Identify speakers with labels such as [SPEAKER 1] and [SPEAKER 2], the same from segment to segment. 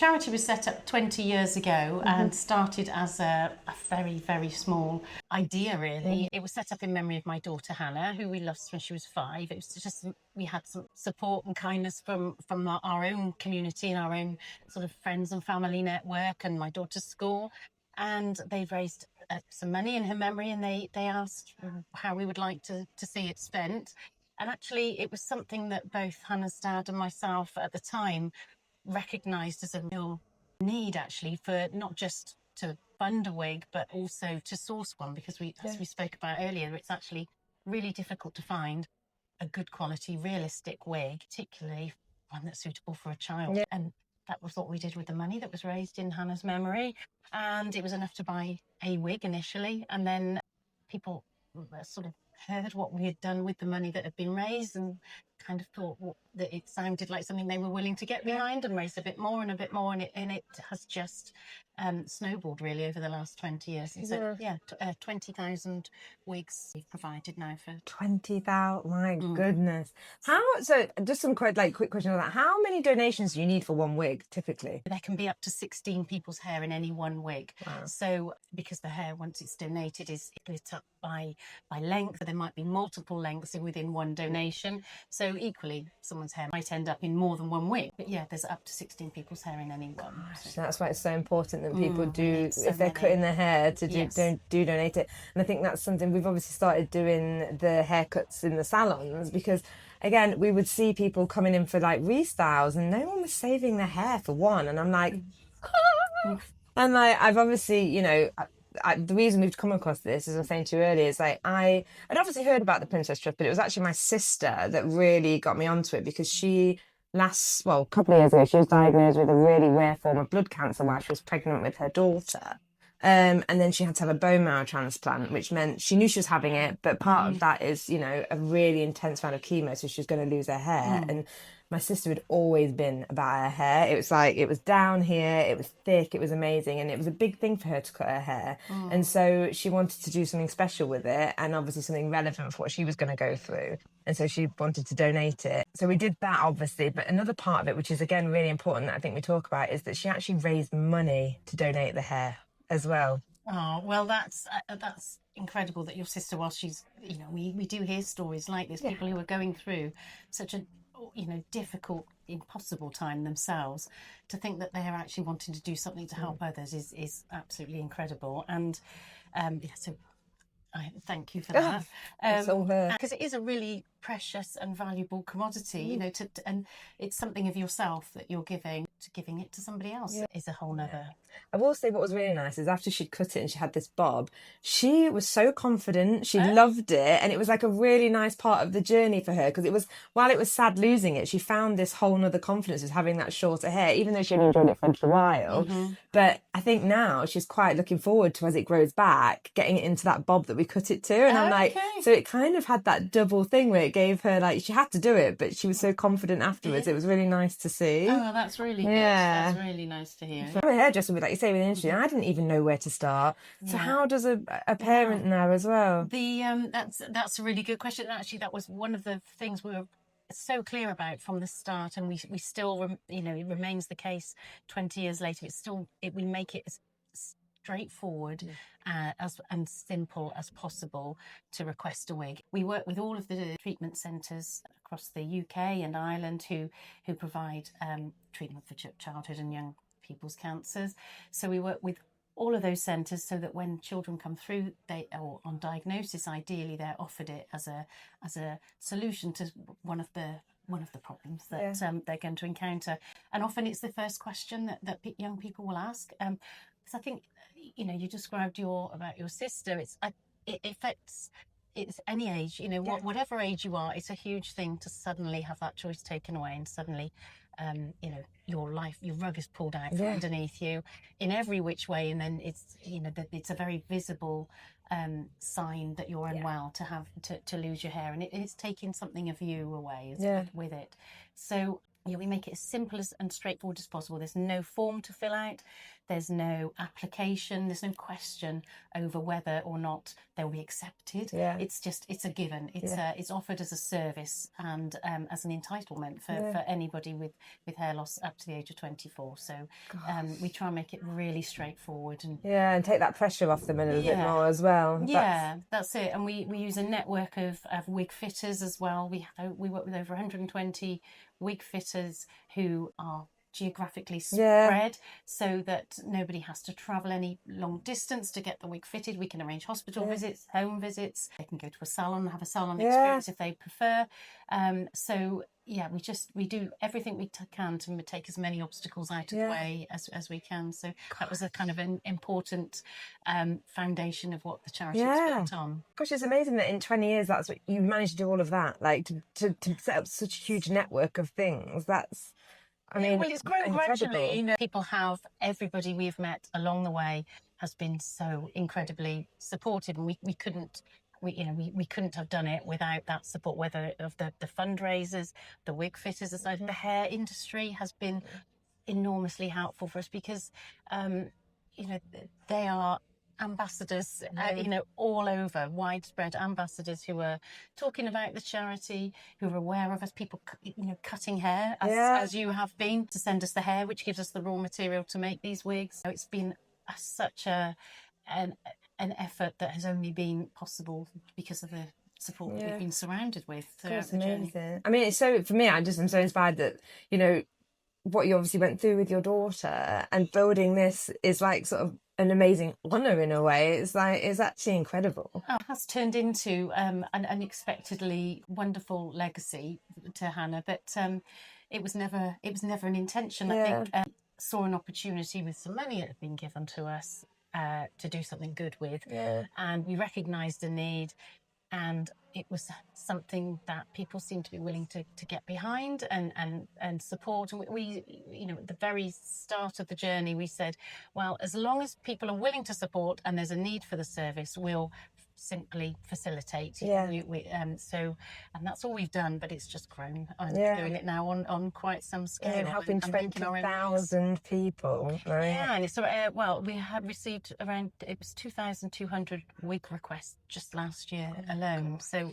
[SPEAKER 1] charity was set up 20 years ago and started as a very, very small idea, really. It was set up in memory of my daughter Hannah, who we lost when she was 5. It was just, we had some support and kindness from our own community and our own sort of friends and family network and my daughter's school. And they raised some money in her memory, and they asked how we would like to see it spent. And actually, it was something that both Hannah's dad and myself at the time recognised as a real need, actually, for not just to fund a wig, but also to source one, because as we spoke about earlier, it's actually really difficult to find a good quality, realistic wig, particularly one that's suitable for a child. Yeah. And that was what we did with the money that was raised in Hannah's memory. And it was enough to buy a wig initially. And then people sort of heard what we had done with the money that had been raised and kind of thought that it sounded like something they were willing to get behind and raise a bit more and a bit more. And it has just snowballed really over the last 20 years. And so, 20,000 wigs we've provided now for
[SPEAKER 2] 20,000. My goodness. So just some quick question on that. How many donations do you need for one wig typically?
[SPEAKER 1] There can be up to 16 people's hair in any one wig. Wow. So because the hair, once it's donated, is split up by length, there might be multiple lengths within one donation. So equally, someone's hair might end up in more than one wig. But yeah, there's up to 16 people's hair in any one.
[SPEAKER 2] So that's why it's so important that people do, if they're cutting their hair, to do donate it. And I think that's something we've obviously started doing, the haircuts in the salons, because again, we would see people coming in for like restyles and no one was saving their hair for one. And I'm like, and like, I've obviously, you know, the reason we've come across this, as I was saying to you earlier, is like I'd obviously heard about the Princess Trust, but it was actually my sister that really got me onto it, because she a couple of years ago, she was diagnosed with a really rare form of blood cancer while she was pregnant with her daughter. And then she had to have a bone marrow transplant, which meant she knew she was having it, but part of that is, you know, a really intense round of chemo, so she was going to lose her hair. And my sister had always been about her hair. It was like, it was down here, it was thick, it was amazing, and it was a big thing for her to cut her hair. And so she wanted to do something special with it, and obviously something relevant for what she was going to go through. And so she wanted to donate it. So we did that, obviously. But another part of it, which is, again, really important that I think we talk about, is that she actually raised money to donate the hair as well.
[SPEAKER 1] Oh, well, that's incredible that your sister, while she's, you know, we do hear stories like this, people who are going through such a, you know, difficult, impossible time themselves, to think that they're actually wanting to do something to help others is absolutely incredible. And so I thank you for that. Because it is a really precious and valuable commodity, you know, and it's something of yourself that you're giving it to somebody else is a whole nother.
[SPEAKER 2] I will say what was really nice is after she'd cut it and she had this bob, she was so confident, she loved it, and it was like a really nice part of the journey for her, because it was, while it was sad losing it, she found this whole nother confidence with having that shorter hair, even though she only enjoyed it for a while. But I think now she's quite looking forward to, as it grows back, getting it into that bob that we cut it to. And I'm like, so it kind of had that double thing where it gave her, like, she had to do it, but she was so confident afterwards. It was really nice to see.
[SPEAKER 1] Oh, that's really good. That's really nice to hear.
[SPEAKER 2] I'm a hairdresser, like you say, with the industry, I didn't even know where to start. So how does a parent know as well?
[SPEAKER 1] That's a really good question. And actually, that was one of the things we were so clear about from the start, and we still, you know, it remains the case 20 years later. We make it as straightforward and simple as possible to request a wig. We work with all of the treatment centres across the UK and Ireland who provide treatment for childhood and young people's cancers. So we work with all of those centres so that when children come through, or on diagnosis, ideally they're offered it as a solution to one of the problems that they're going to encounter. And often it's the first question that young people will ask. Because I think, you know, you described about your sister. It affects. It's any age, you know, whatever age you are. It's a huge thing to suddenly have that choice taken away, and suddenly, you know, your rug is pulled out from underneath you in every which way, and then it's, you know, it's a very visible sign that you're unwell to lose your hair, and it's taking something of you away with it. So we make it as simple and straightforward as possible. There's no form to fill out. There's no application. There's no question over whether or not they'll be accepted.
[SPEAKER 2] Yeah.
[SPEAKER 1] It's a given. It's offered as a service and as an entitlement for anybody with hair loss up to the age of 24. So we try and make it really straightforward
[SPEAKER 2] and take that pressure off them a little bit more as well.
[SPEAKER 1] That's it. And we use a network of wig fitters as well. We work with over 120 wig fitters who are geographically spread so that nobody has to travel any long distance to get the wig fitted. We can arrange hospital visits, home visits. They can go to a salon and have a salon experience if they prefer. We do everything we can to take as many obstacles out of the way as we can. So that was a kind of an important foundation of what the charity is built on.
[SPEAKER 2] Gosh, it's amazing that in 20 years that's what you managed to do, all of that, like to set up such a huge network of things. That's, I mean,
[SPEAKER 1] it's grown gradually. Everybody we've met along the way has been so incredibly supportive, and we couldn't have done it without that support, whether of the fundraisers, the wig fitters, aside. The hair industry has been enormously helpful for us because they are ambassadors all over, widespread ambassadors who are talking about the charity, who are aware of us, people cutting hair as you have been, to send us the hair which gives us the raw material to make these wigs. So it's been such an effort that has only been possible because of the support that we've been surrounded with throughout the journey.
[SPEAKER 2] I mean, it's so, for me, I'm so inspired that what you obviously went through with your daughter, and building this is like sort of an amazing honour in a way. It's actually incredible.
[SPEAKER 1] It has turned into an unexpectedly wonderful legacy to Hannah, but it was never an intention. I think saw an opportunity with some money that had been given to us to do something good with, and we recognised a need. And it was something that people seemed to be willing to get behind and support. And we at the very start of the journey, we said, well, as long as people are willing to support and there's a need for the service, we'll simply facilitate. And that's all we've done, but it's just grown. I'm doing it now on quite some scale.
[SPEAKER 2] And helping 20,000 people. Right?
[SPEAKER 1] Yeah, and it's we had received around, it was 2,200 wig requests just last year alone. So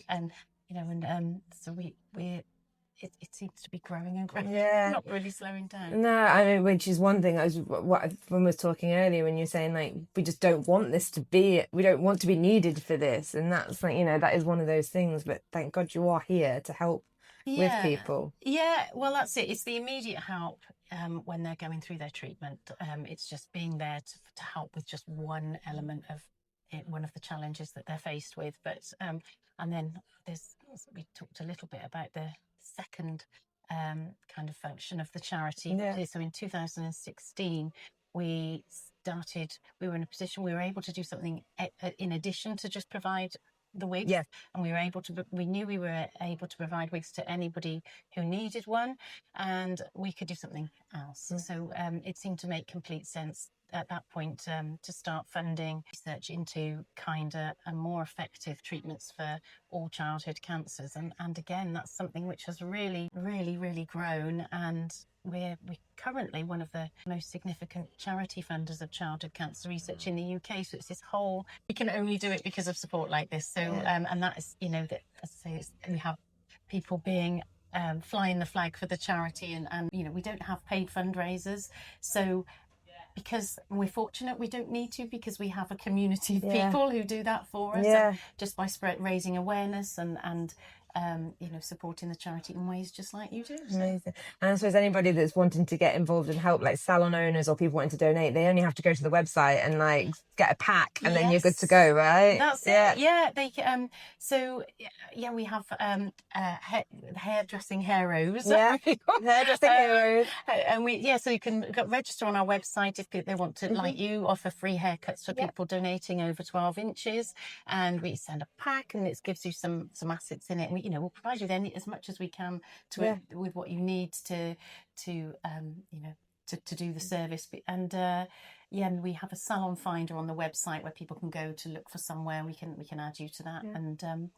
[SPEAKER 1] it seems to be growing and growing, not really slowing down.
[SPEAKER 2] No, I mean, which is one thing. When we was talking earlier, when you're saying like we just don't want this to be, we don't want to be needed for this, and that's like that is one of those things. But thank God you are here to help with people.
[SPEAKER 1] Yeah, well, that's it. It's the immediate help when they're going through their treatment. It's just being there to help with just one element of it, one of the challenges that they're faced with. But and then we talked a little bit about the second kind of function of the charity. So in 2016 we were in a position, we were able to do something in addition to just provide the wigs, and we knew we were able to provide wigs to anybody who needed one, and we could do something else. So it seemed to make complete sense at that point to start funding research into kinder and more effective treatments for all childhood cancers, and again, that's something which has really grown, and we're currently one of the most significant charity funders of childhood cancer research in the UK. So it's this whole, we can only do it because of support like this. So and that is that, as I say, we have people being flying the flag for the charity, and we don't have paid fundraisers, so because we're fortunate, we don't need to, because we have a community of people who do that for us, just by raising awareness and supporting the charity in ways just like you do.
[SPEAKER 2] Amazing. And I suppose anybody that's wanting to get involved and help, like salon owners or people wanting to donate, they only have to go to the website and like get a pack, and then you're good to go, right?
[SPEAKER 1] That's it. Yeah, they we have hairdressing heroes.
[SPEAKER 2] Hairdressing heroes.
[SPEAKER 1] And so you can register on our website if they want to, like you, offer free haircuts for people donating over 12 inches, and we send a pack, and it gives you some assets in it, and we'll provide you with as much as we can with what you need to do the service. And and we have a salon finder on the website where people can go to look for somewhere. We can add you to that. And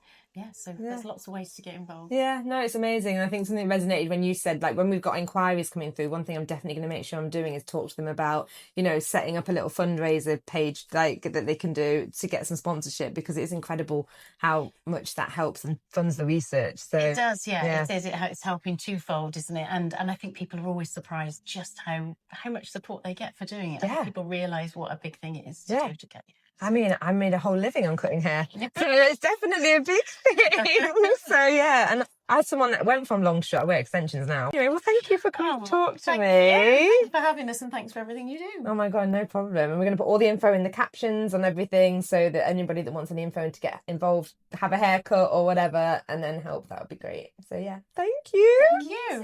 [SPEAKER 1] so there's lots of ways to get involved.
[SPEAKER 2] Yeah, no, it's amazing. And I think something resonated when you said, like, when we've got inquiries coming through, one thing I'm definitely going to make sure I'm doing is talk to them about, you know, setting up a little fundraiser page like that they can do to get some sponsorship, because it is incredible how much that helps and funds the research. So
[SPEAKER 1] it does, it is. It's helping twofold, isn't it? And I think people are always surprised just how much support they get for doing it. I think people realise what a big thing it is to do to get.
[SPEAKER 2] I mean, I made a whole living on cutting hair, so it's definitely a big thing. So and as someone that went from long short, I wear extensions now. Anyway, well, thank you for coming to talk to me.
[SPEAKER 1] Thanks for having us, and thanks for everything you do.
[SPEAKER 2] Oh my God, no problem. And we're going to put all the info in the captions on everything, so that anybody that wants any info to get involved, have a haircut or whatever, and then help, that would be great. So thank you.
[SPEAKER 1] Thank you.